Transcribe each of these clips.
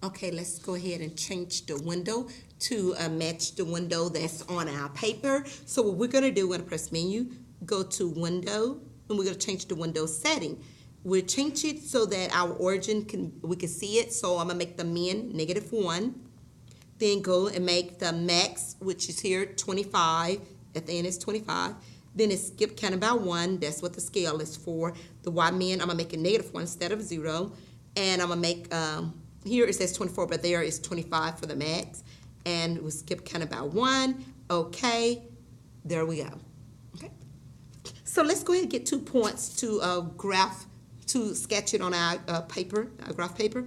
Okay, let's go ahead and change the window to match the window that's on our paper. So what we're going to do, we're going to press menu, go to window, and we're going to change the window setting. We'll change it so that our origin we can see it. So I'm going to make the min -1. Then go and make the max, which is here 25. At the end it's 25. Then it's skip counting by 1. That's what the scale is for. The Y min, I'm going to make it -1 instead of 0. And I'm going to make, here it says 24, but there is 25 for the max. And we'll skip counting by 1. Okay. There we go. Okay. So let's go ahead and get 2 points to graph, to sketch it on our paper, our graph paper.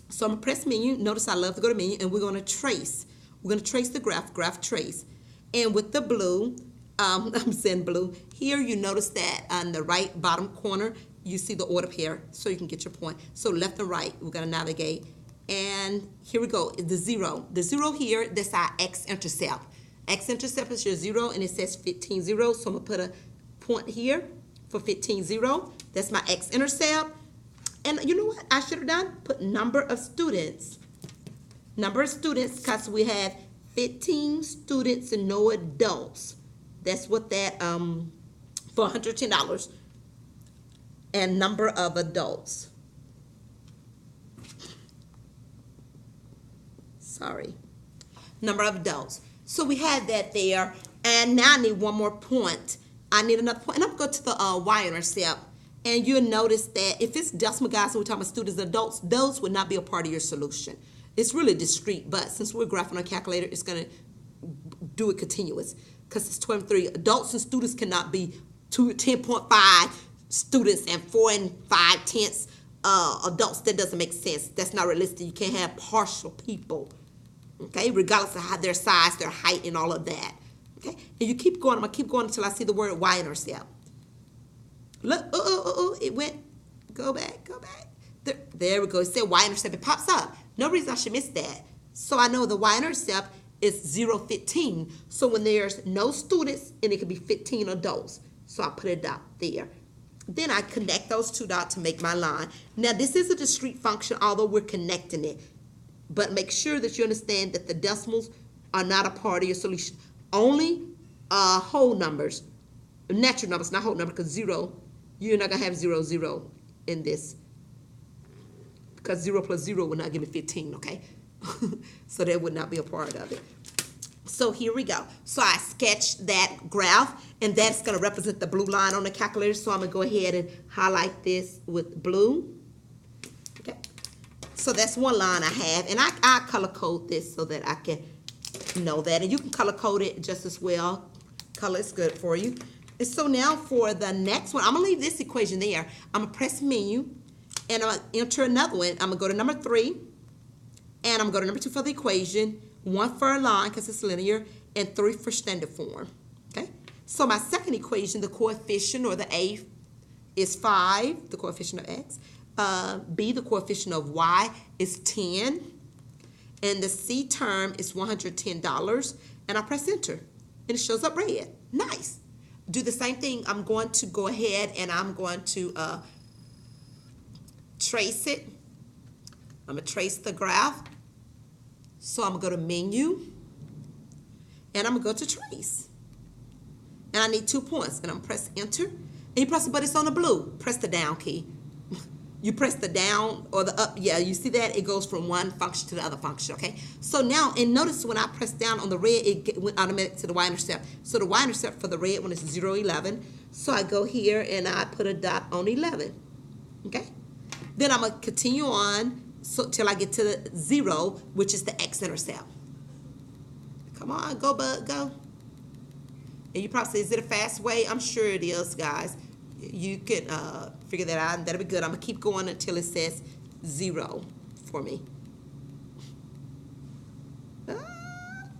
So I'm going to press menu. Notice I love to go to menu, and we're going to trace. We're going to trace the graph trace. And with the blue, I'm saying blue, here you notice that on the right bottom corner, you see the order pair, so you can get your point. So left and right, we're going to navigate. And here we go, the 0. The 0 here, that's our x-intercept. X-intercept is your 0, and it says 15, 0. So I'm going to put a point here for 15, 0. That's my x-intercept. And you know what I should have done? Put number of students. Number of students, because we have 15 students and no adults. That's what that, for $110. And number of adults. Sorry. Number of adults. So we have that there. And now I need one more point. I need another point. And I'm going to go to the y-intercept. And you'll notice that if it's decimal guys, so we're talking about students and adults, those would not be a part of your solution. It's really discrete, but since we're graphing on a calculator, it's going to do it continuous because it's 23. Adults and students cannot be 10.5 students and 4 5/10 adults. That doesn't make sense. That's not realistic. You can't have partial people, okay, regardless of how their size, their height, and all of that. Okay, and you keep going. I'm going to keep going until I see the word y-intercept. Look, it went, go back. There we go. It said y-intercept. It pops up. No reason I should miss that. So I know the y-intercept is 0, 15. So when there's no students, and it could be 15 adults. So I put a dot there. Then I connect those 2 dots to make my line. Now this is a discrete function, although we're connecting it. But make sure that you understand that the decimals are not a part of your solution. Only whole numbers, natural numbers, not whole numbers, because 0, you're not going to have 0, 0 in this. Because 0 plus 0 would not give me 15, okay? So that would not be a part of it. So here we go. So I sketched that graph, and that's going to represent the blue line on the calculator. So I'm going to go ahead and highlight this with blue. Okay. So that's one line I have, and I color code this so that I can know that. And you can color code it just as well. Color is good for you. And so now for the next one, I'm going to leave this equation there. I'm going to press menu, and I'm going to enter another one. I'm going to go to number 3, and I'm going to go to number 2 for the equation, 1 for a line because it's linear, and 3 for standard form. Okay? So my second equation, the coefficient, or the A, is 5, the coefficient of x. B, the coefficient of y, is 10. And the C term is $110. And I press enter, and it shows up red. Nice. Do the same thing. I'm going to go ahead and I'm going to trace it. I'm going to trace the graph. So I'm going to go to menu, and I'm going to go to trace. And I need 2 points, and I'm going to press enter. And you press it, but it's on the blue. Press the down key. You press the down or the up. Yeah, you see that? It goes from one function to the other function, okay? So now, and notice when I press down on the red, it went automatic to the y-intercept. So the y-intercept for the red one is 0, 11. So I go here, and I put a dot on 11, okay? Then I'm going to continue on till I get to the 0, which is the x-intercept. Come on, go, bud, go. And you probably say, is it a fast way? I'm sure it is, guys. You can figure that out, and that'll be good. I'm going to keep going until it says 0 for me.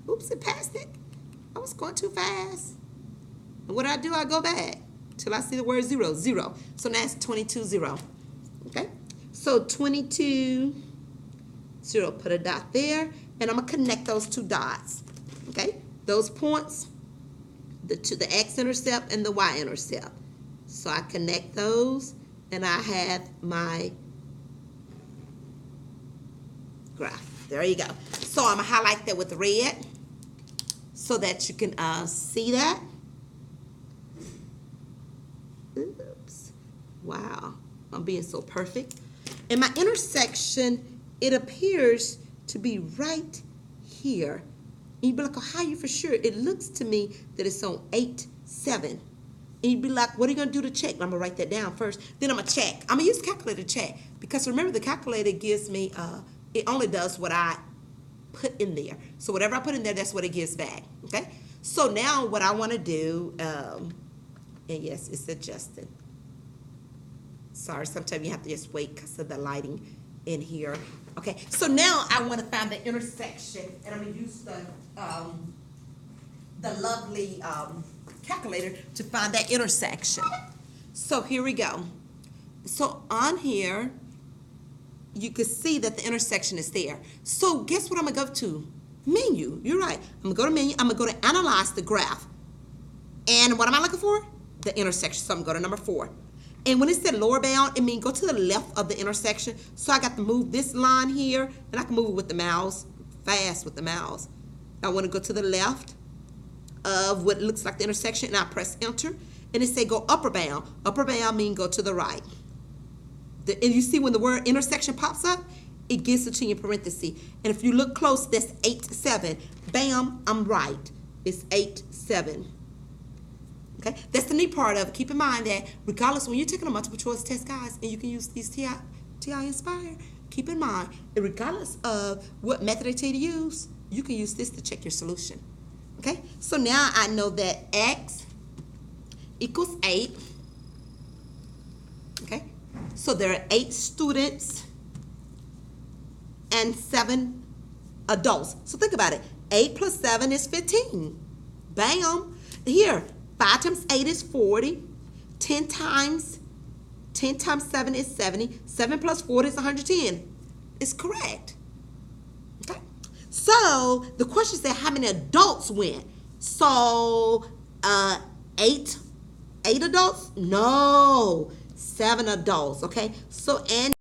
Oops, it passed it. I was going too fast. And what do? I go back till I see the word 0, 0. So now it's 22, 0. Okay? So 22, 0, put a dot there, and I'm going to connect those 2 dots. Okay? Those points, to the x-intercept and the y-intercept. So I connect those, and I have my graph. There you go. So I'm going to highlight that with red so that you can see that. Oops. Wow. I'm being so perfect. And my intersection, it appears to be right here. And you'd be like, oh, how are you for sure? It looks to me that it's on 8, 7. And you'd be like, what are you going to do to check? I'm going to write that down first. Then I'm going to check. I'm going to use the calculator to check. Because remember, the calculator gives me, it only does what I put in there. So whatever I put in there, that's what it gives back. Okay? So now what I want to do, and yes, it's adjusted. Sorry, sometimes you have to just wait because of the lighting in here. Okay, so now I want to find the intersection, and I'm going to use the lovely calculator to find that intersection. So here we go. So on here, you can see that the intersection is there. So guess what I'm going to go to? Menu. You're right. I'm going to go to menu. I'm going to go to analyze the graph. And what am I looking for? The intersection. So I'm going to go to number 4. And when it said lower bound, it means go to the left of the intersection. So I got to move this line here, and I can move it with the mouse, fast with the mouse. I want to go to the left of what looks like the intersection, and I press enter. And it say go upper bound. Upper bound means go to the right. And you see when the word intersection pops up, it gets it to you in parentheses. And if you look close, that's 8, 7. Bam, I'm right. It's 8, 7. Okay, that's the neat part of it. Keep in mind that regardless, when you're taking a multiple choice test, guys, and you can use these TI Inspire, keep in mind that regardless of what method they tell you to use, you can use this to check your solution. Okay, so now I know that X equals 8. Okay, so there are 8 students and 7 adults. So think about it. 8 plus 7 is 15. Bam. Here. 5 times 8 is 40. 10 times 7 is 70. 7 plus 40 is 110. It's correct. Okay. So the question said how many adults went. So 8 adults? No. 7 adults. Okay. So and